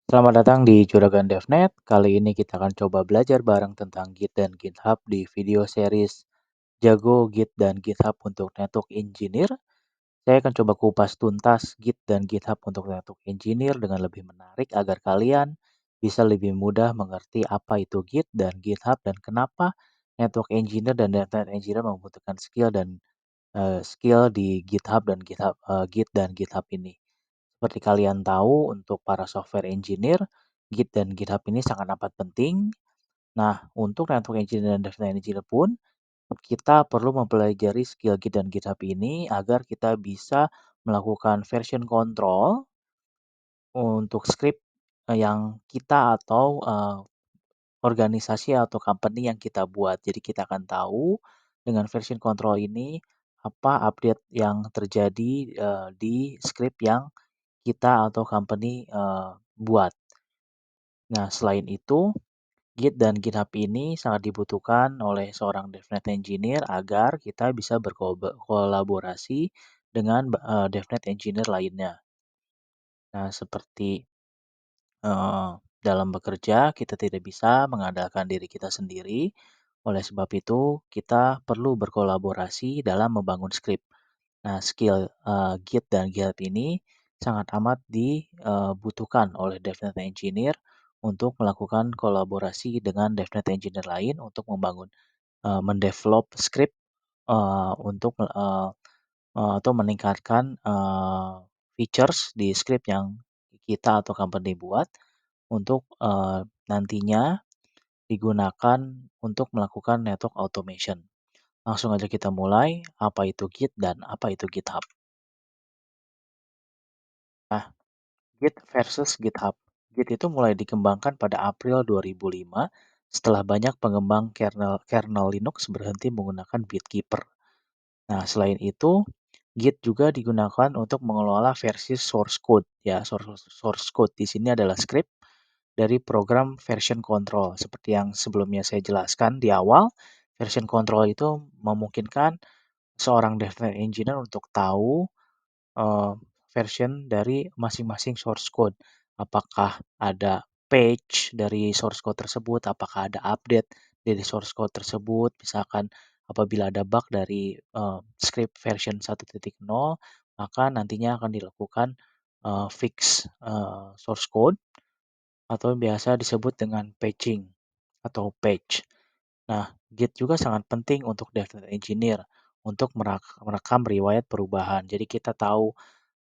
Selamat datang di Juragan DevNet. Kali ini kita akan coba belajar bareng tentang Git dan GitHub di video series Jago Git dan GitHub untuk Network Engineer. Saya akan coba kupas tuntas Git dan GitHub untuk Network Engineer dengan lebih menarik agar kalian bisa lebih mudah mengerti apa itu Git dan GitHub dan kenapa Network Engineer dan Data Engineer membutuhkan skill di GitHub dan Git dan GitHub ini. Seperti kalian tahu, untuk para software engineer, Git dan GitHub ini sangat amat penting. Nah, untuk network engineer dan data engineer pun, kita perlu mempelajari skill Git dan GitHub ini agar kita bisa melakukan version control untuk script yang kita atau organisasi atau company yang kita buat. Jadi kita akan tahu dengan version control ini apa update yang terjadi di script yang kita atau company buat. Nah, selain itu, Git dan GitHub ini sangat dibutuhkan oleh seorang DevNet engineer agar kita bisa berkolaborasi dengan DevNet engineer lainnya. Nah, seperti eh, dalam bekerja, kita tidak bisa mengandalkan diri kita sendiri. Oleh sebab itu, kita perlu berkolaborasi dalam membangun script. Nah, skill Git dan GitHub ini sangat amat dibutuhkan oleh DevNet Engineer untuk melakukan kolaborasi dengan DevNet Engineer lain untuk mendevelop script untuk atau meningkatkan features di script yang kita atau company buat untuk nantinya digunakan untuk melakukan network automation. Langsung aja kita mulai, apa itu Git dan apa itu GitHub. Nah, Git versus GitHub. Git itu mulai dikembangkan pada April 2005 setelah banyak pengembang kernel Linux berhenti menggunakan Bitkeeper. Nah, selain itu, Git juga digunakan untuk mengelola versi source code. Ya, source code di sini adalah script dari program version control. Seperti yang sebelumnya saya jelaskan di awal, version control itu memungkinkan seorang dev engineer untuk tahu eee, version dari masing-masing source code. Apakah ada patch dari source code tersebut, apakah ada update dari source code tersebut, misalkan apabila ada bug dari script version 1.0, maka nantinya akan dilakukan fix source code atau biasa disebut dengan patching atau patch. Nah, Git juga sangat penting untuk data engineer untuk merekam riwayat perubahan. Jadi kita tahu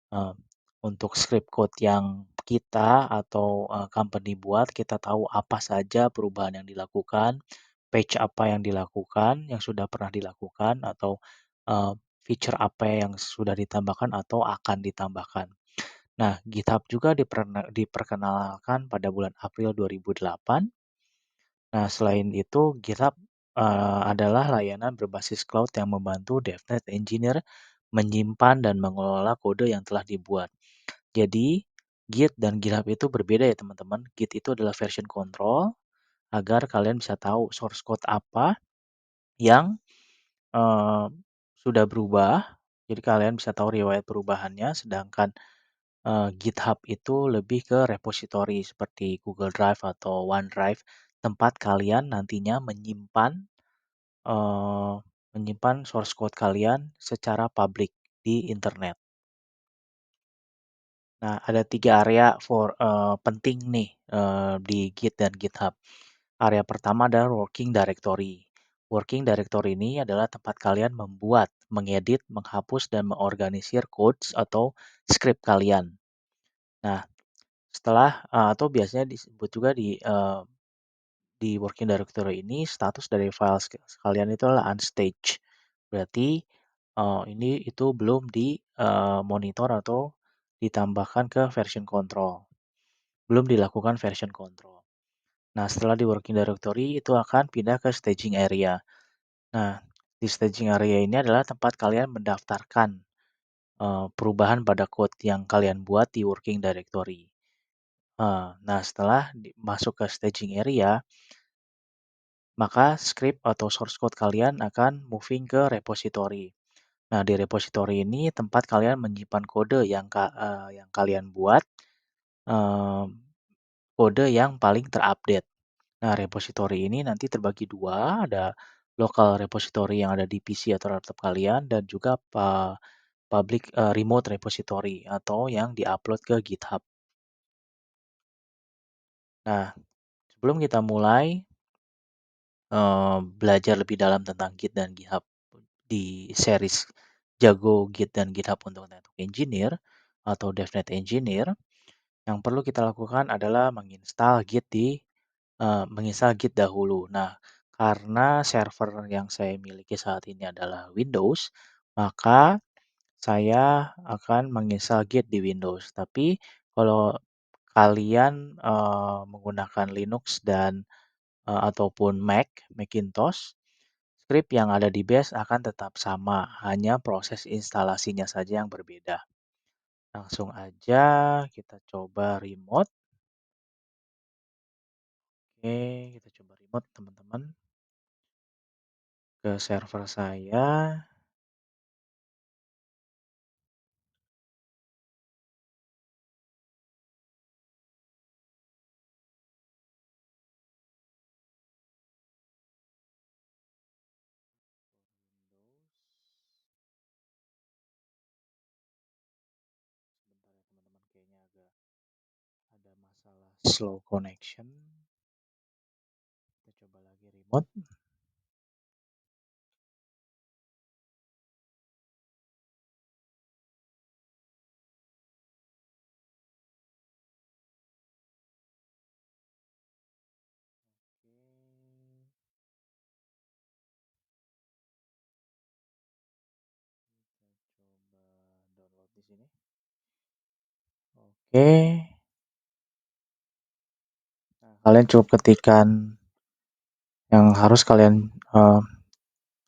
Eee, untuk script code yang kita atau company buat, kita tahu apa saja perubahan yang dilakukan, patch apa yang dilakukan, yang sudah pernah dilakukan, atau eee, feature apa yang sudah ditambahkan atau akan ditambahkan. Nah, GitHub juga diperkenalkan pada bulan April 2008. Nah, selain itu GitHub adalah layanan berbasis cloud yang membantu DevNet engineer menyimpan dan mengelola kode yang telah dibuat. Jadi, Git dan GitHub itu berbeda ya teman-teman. Git itu adalah version control agar kalian bisa tahu source code apa yang eee, sudah berubah. Jadi kalian bisa tahu riwayat perubahannya, sedangkan GitHub itu lebih ke repository seperti Google Drive atau OneDrive, tempat kalian nantinya eee, menyimpan source code kalian secara publik di internet. Nah, ada 3 area penting nih, di Git dan GitHub. Area pertama adalah working directory. Working directory ini adalah tempat kalian membuat, mengedit, menghapus, dan mengorganisir codes atau script kalian. Nah, atau biasanya disebut juga di working directory ini status dari file kalian itu adalah unstaged. Berarti, itu belum monitor atau ditambahkan ke version control. Belum dilakukan version control. Nah, setelah di working directory itu akan pindah ke staging area. Nah, di staging area ini adalah tempat kalian mendaftarkan perubahan pada code yang kalian buat di working directory. Nah, setelah masuk ke staging area, maka script atau source code kalian akan moving ke repository. Nah, di repository ini tempat kalian menyimpan kode yang kalian buat. kode yang paling terupdate. Nah, repository ini nanti terbagi dua, ada local repository yang ada di PC atau laptop kalian dan juga public remote repository atau yang diupload ke GitHub. Nah, sebelum kita mulai belajar lebih dalam tentang Git dan GitHub di series Jago Git dan GitHub untuk Network Engineer atau DevNet Engineer, yang perlu kita lakukan adalah menginstal Git dahulu. Nah, karena server yang saya miliki saat ini adalah Windows, maka saya akan menginstal Git di Windows. Tapi kalau kalian menggunakan Linux dan ataupun Macintosh, script yang ada di base akan tetap sama, hanya proses instalasinya saja yang berbeda. Langsung aja kita coba remote. Oke, kita coba remote teman-teman ke server saya. Sebentar ya teman-teman, kayaknya agak ada masalah slow connection. Kita coba lagi remote. Oke. Kita coba download di sini. Oke. Nah, kalian cukup ketikkan yang harus kalian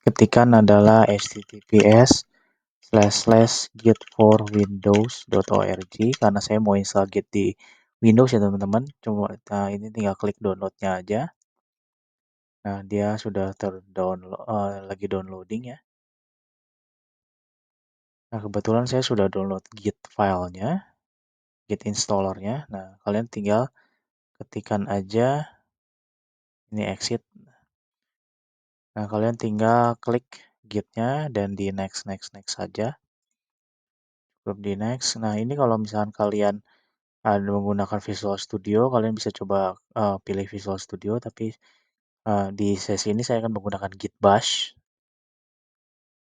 ketikkan adalah https://git4windows.org karena saya mau install Git di Windows ya teman-teman. Cuma ini tinggal klik downloadnya aja. Nah, dia sudah terdownload, lagi downloading ya. Nah, kebetulan saya sudah download Git filenya, Git installernya. Nah, kalian tinggal ketikkan aja, ini exit. Nah, kalian tinggal klik Gitnya dan di next saja. Cukup di next. Nah, ini kalau misalkan kalian ada menggunakan Visual Studio, kalian bisa coba pilih Visual Studio, tapi di sesi ini saya akan menggunakan Git Bash,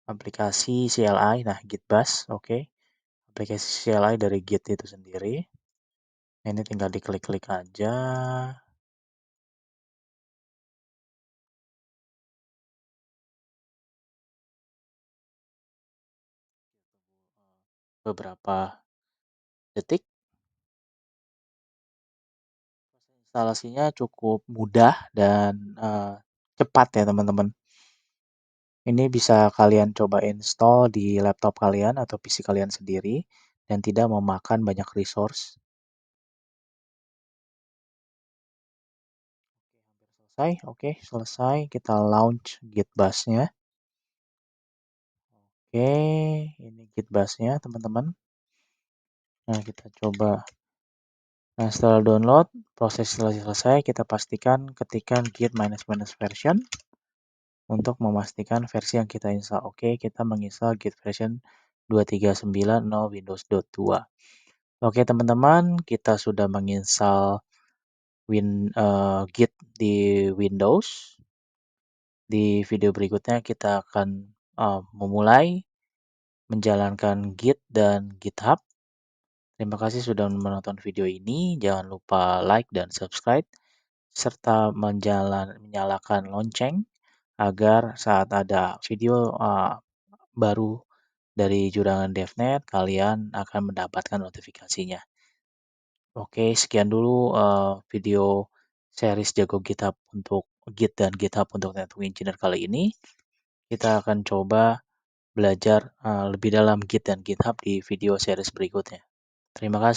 aplikasi CLI. Nah, Git Bash, oke. Aplikasi CLI dari Git itu sendiri. Ini tinggal diklik-klik aja. Beberapa detik. Instalasinya cukup mudah dan cepat ya teman-teman. Ini bisa kalian coba install di laptop kalian atau PC kalian sendiri dan tidak memakan banyak resource. Selesai, oke, selesai. Kita launch Git Bash-nya. Oke, ini Git Bash-nya teman-teman. Nah, kita coba. Nah, setelah download, proses selesai, kita pastikan ketikkan git -version untuk memastikan versi yang kita install. Oke, kita menginstal git version 2390 Windows.2. Oke, teman-teman, kita sudah menginstal Git di Windows. Di video berikutnya kita akan memulai menjalankan Git dan GitHub. Terima kasih sudah menonton video ini. Jangan lupa like dan subscribe, serta menyalakan lonceng agar saat ada video baru dari Jurangan DevNet, kalian akan mendapatkan notifikasinya. Oke, sekian dulu video series Jago GitHub untuk Git dan GitHub untuk Network Engineer kali ini. Kita akan coba belajar lebih dalam Git dan GitHub di video series berikutnya. Terima kasih.